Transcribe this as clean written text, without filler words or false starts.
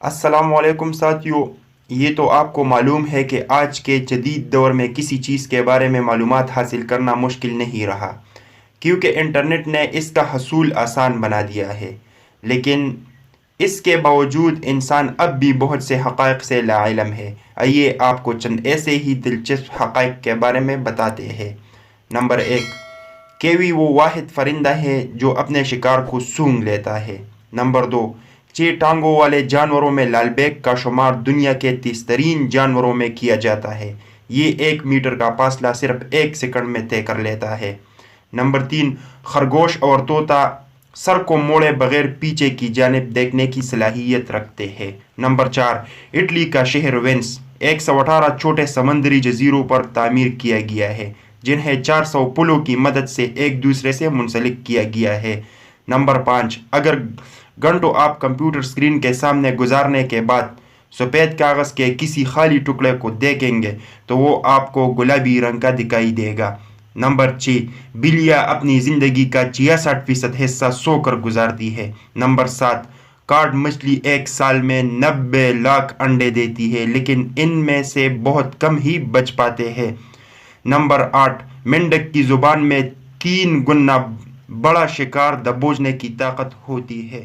السلام علیکم ساتھیو، یہ تو آپ کو معلوم ہے کہ آج کے جدید دور میں کسی چیز کے بارے میں معلومات حاصل کرنا مشکل نہیں رہا، کیونکہ انٹرنیٹ نے اس کا حصول آسان بنا دیا ہے۔ لیکن اس کے باوجود انسان اب بھی بہت سے حقائق سے لا علم ہے۔ آئیے آپ کو چند ایسے ہی دلچسپ حقائق کے بارے میں بتاتے ہیں۔ نمبر 1، کیوی وہ واحد پرندہ ہے جو اپنے شکار کو سونگھ لیتا ہے۔ نمبر 2، 6 ٹانگوں والے جانوروں میں لال بیگ کا شمار دنیا کے تیز ترین جانوروں میں کیا جاتا ہے۔ یہ 1 میٹر کا فاصلہ صرف 1 سیکنڈ میں طے کر لیتا ہے۔ نمبر 3، خرگوش اور طوطا سر کو موڑے بغیر پیچھے کی جانب دیکھنے کی صلاحیت رکھتے ہیں۔ نمبر 4، اٹلی کا شہر وینس 118 چھوٹے سمندری جزیروں پر تعمیر کیا گیا ہے، جنہیں 400 پلوں کی مدد سے ایک دوسرے سے منسلک کیا گیا ہے۔ نمبر 5، اگر گھنٹوں آپ کمپیوٹر اسکرین کے سامنے گزارنے کے بعد سفید کاغذ کے کسی خالی ٹکڑے کو دیکھیں گے تو وہ آپ کو گلابی رنگ کا دکھائی دے گا۔ نمبر 6، بلیاں اپنی زندگی کا 66% حصہ سو کر گزارتی ہے۔ نمبر 7، کارڈ مچھلی ایک سال میں 90 لاکھ انڈے دیتی ہے، لیکن ان میں سے بہت کم ہی بچ پاتے ہیں۔ نمبر 8، مینڈک کی زبان میں 3 گنا بڑا شکار دبوچنے کی طاقت ہوتی ہے۔